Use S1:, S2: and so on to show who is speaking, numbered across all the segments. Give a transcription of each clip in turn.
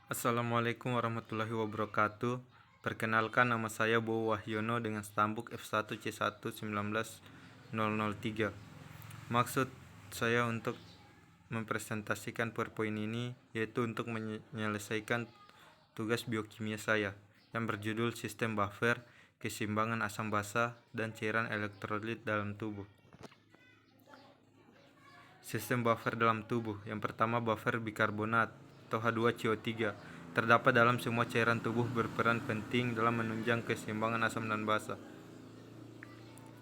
S1: Assalamualaikum warahmatullahi wabarakatuh. Perkenalkan, nama saya Bowo Wahyono dengan stambuk F1C1190003. Maksud saya untuk mempresentasikan PowerPoint ini yaitu untuk menyelesaikan tugas biokimia saya yang berjudul Sistem Buffer, Keseimbangan Asam Basa, dan Cairan Elektrolit dalam Tubuh. Sistem buffer dalam tubuh. Yang pertama, buffer bikarbonat atau H2CO3 terdapat dalam semua cairan tubuh, berperan penting dalam menunjang keseimbangan asam dan basa.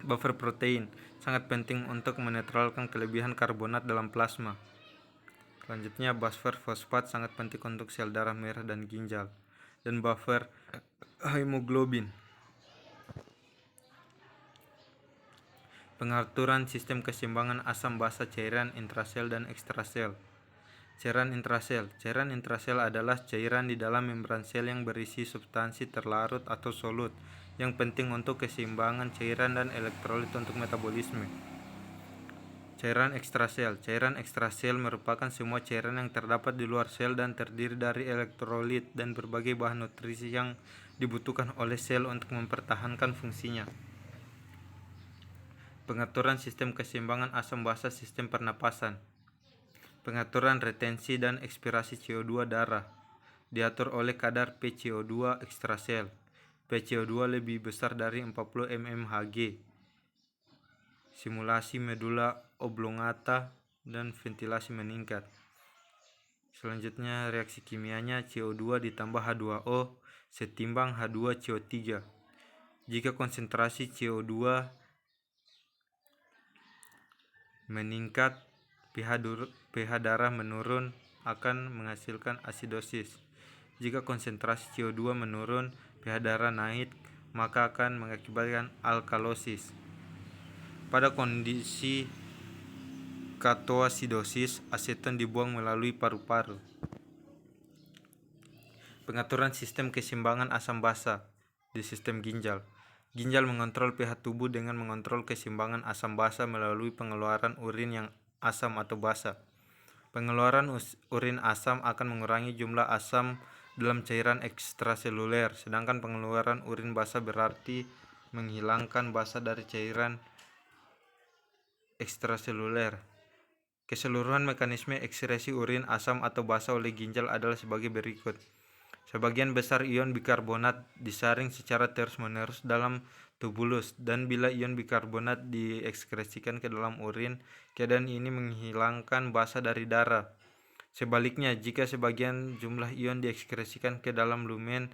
S1: Buffer protein sangat penting untuk menetralkan kelebihan karbonat dalam plasma. Selanjutnya, buffer fosfat sangat penting untuk sel darah merah dan ginjal. Dan buffer hemoglobin. Pengaturan sistem keseimbangan asam basa cairan intrasel dan ekstrasel. Cairan intrasel. Cairan intrasel adalah cairan di dalam membran sel yang berisi substansi terlarut atau solut yang penting untuk keseimbangan cairan dan elektrolit untuk metabolisme. Cairan ekstrasel. Cairan ekstrasel merupakan semua cairan yang terdapat di luar sel dan terdiri dari elektrolit dan berbagai bahan nutrisi yang dibutuhkan oleh sel untuk mempertahankan fungsinya. Pengaturan sistem keseimbangan asam basa sistem pernapasan. Pengaturan retensi dan ekspirasi CO2 darah diatur oleh kadar PCO2 ekstrasel. PCO2 lebih besar dari 40 mmHg. Simulasi medula oblongata dan ventilasi meningkat. Selanjutnya, reaksi kimianya CO2 ditambah H2O setimbang H2CO3. Jika konsentrasi CO2 meningkat, pH darah menurun akan menghasilkan asidosis. Jika konsentrasi CO2 menurun, pH darah naik, maka akan mengakibatkan alkalosis. Pada kondisi ketoasidosis, aseton dibuang melalui paru-paru. Pengaturan sistem keseimbangan asam basa di sistem ginjal. Ginjal mengontrol pH tubuh dengan mengontrol keseimbangan asam basa melalui pengeluaran urin yang asam atau basa. Pengeluaran urin asam akan mengurangi jumlah asam dalam cairan ekstraseluler, sedangkan pengeluaran urin basa berarti menghilangkan basa dari cairan ekstraseluler. Keseluruhan mekanisme ekskresi urin asam atau basa oleh ginjal adalah sebagai berikut. Sebagian besar ion bikarbonat disaring secara terus-menerus dalam tubulus, dan bila ion bikarbonat diekskresikan ke dalam urin, keadaan ini menghilangkan basa dari darah. Sebaliknya, jika sebagian jumlah ion diekskresikan ke dalam lumen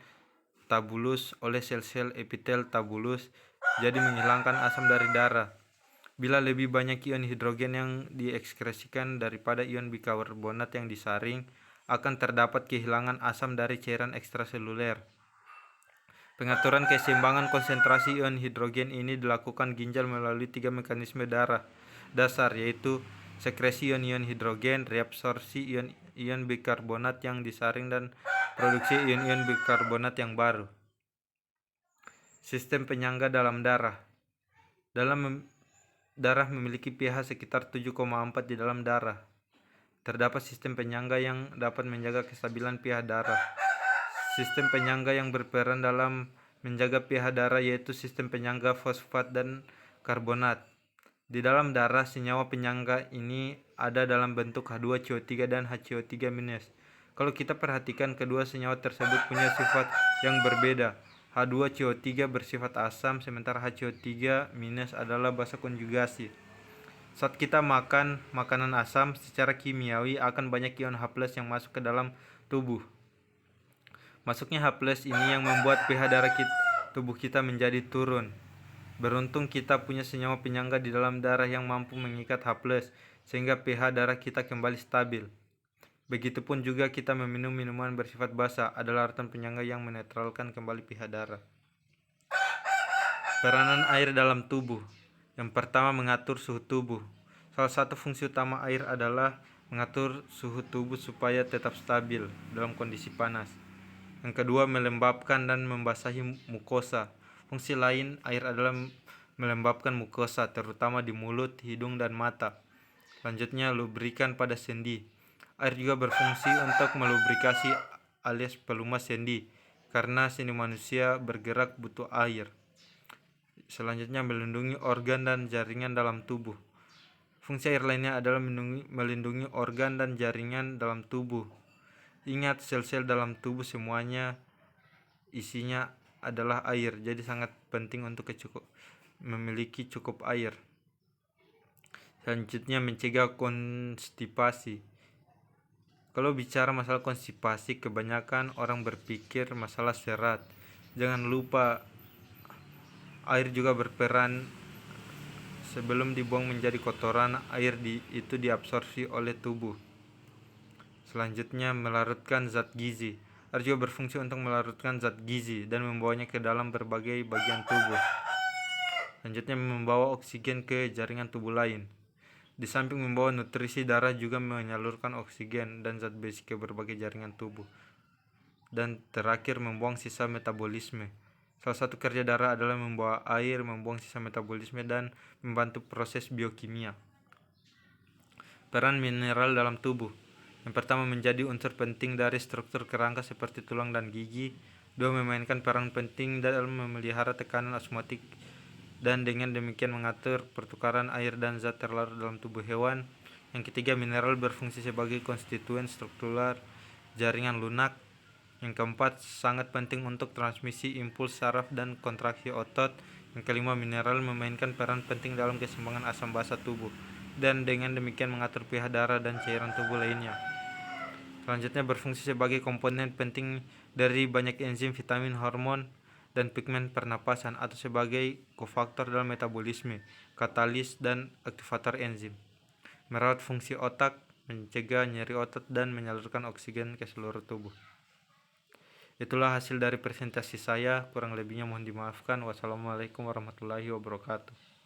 S1: tabulus oleh sel-sel epitel tabulus, jadi menghilangkan asam dari darah. Bila lebih banyak ion hidrogen yang diekskresikan daripada ion bikarbonat yang disaring, akan terdapat kehilangan asam dari cairan ekstraseluler. Pengaturan keseimbangan konsentrasi ion hidrogen ini dilakukan ginjal melalui 3 mekanisme dasar, yaitu sekresi ion-ion hidrogen, reabsorpsi ion bikarbonat yang disaring, dan produksi ion-ion bikarbonat yang baru. Sistem penyangga dalam darah. Darah memiliki pH sekitar 7,4 di dalam darah. Terdapat sistem penyangga yang dapat menjaga kestabilan pH darah. Sistem penyangga yang berperan dalam menjaga pH darah yaitu sistem penyangga fosfat dan karbonat. Di dalam darah, senyawa penyangga ini ada dalam bentuk H2CO3 dan HCO3-. Kalau kita perhatikan, kedua senyawa tersebut punya sifat yang berbeda. H2CO3 bersifat asam, sementara HCO3- adalah basa konjugasi. Saat kita makan makanan asam, secara kimiawi akan banyak ion H+ yang masuk ke dalam tubuh. Masuknya H+ ini yang membuat pH darah tubuh kita menjadi turun. Beruntung kita punya senyawa penyangga di dalam darah yang mampu mengikat H+, sehingga pH darah kita kembali stabil. Begitupun juga kita meminum minuman bersifat basa, adalah larutan penyangga yang menetralkan kembali pH darah. Peranan air dalam tubuh. Yang pertama, mengatur suhu tubuh. Salah satu fungsi utama air adalah mengatur suhu tubuh supaya tetap stabil dalam kondisi panas. Yang kedua, melembabkan dan membasahi mukosa. Fungsi lain air adalah melembabkan mukosa, terutama di mulut, hidung, dan mata. Selanjutnya, lubrikan pada sendi. Air juga berfungsi untuk melubrikasi alias pelumas sendi, karena sendi manusia bergerak butuh air. Selanjutnya, melindungi organ dan jaringan dalam tubuh. Fungsi air lainnya adalah melindungi organ dan jaringan dalam tubuh. Ingat, sel-sel dalam tubuh semuanya isinya adalah air, jadi sangat penting untuk memiliki cukup air. Selanjutnya, mencegah konstipasi. Kalau bicara masalah konstipasi, kebanyakan orang berpikir masalah serat. Jangan lupa, air juga berperan. Sebelum dibuang menjadi kotoran, air itu diabsorpsi oleh tubuh. Selanjutnya, melarutkan zat gizi. Air juga berfungsi untuk melarutkan zat gizi dan membawanya ke dalam berbagai bagian tubuh. Selanjutnya, membawa oksigen ke jaringan tubuh lain. Di samping membawa nutrisi, darah juga menyalurkan oksigen dan zat besi ke berbagai jaringan tubuh. Dan terakhir, membuang sisa metabolisme. Salah satu kerja darah adalah membawa air, membuang sisa metabolisme, dan membantu proses biokimia. Peran mineral dalam tubuh. Yang pertama, menjadi unsur penting dari struktur kerangka seperti tulang dan gigi. Dua, memainkan peran penting dalam memelihara tekanan osmotik dan dengan demikian mengatur pertukaran air dan zat terlarut dalam tubuh hewan. Yang ketiga, mineral berfungsi sebagai konstituen struktural jaringan lunak. Yang keempat, sangat penting untuk transmisi impuls saraf dan kontraksi otot. Yang kelima, mineral memainkan peran penting dalam keseimbangan asam basa tubuh dan dengan demikian mengatur pH darah dan cairan tubuh lainnya. Selanjutnya, berfungsi sebagai komponen penting dari banyak enzim, vitamin, hormon, dan pigmen pernapasan, atau sebagai kofaktor dalam metabolisme, katalis, dan aktivator enzim. Merawat fungsi otak, mencegah nyeri otot, dan menyalurkan oksigen ke seluruh tubuh. Itulah hasil dari presentasi saya, kurang lebihnya mohon dimaafkan. Wassalamualaikum warahmatullahi wabarakatuh.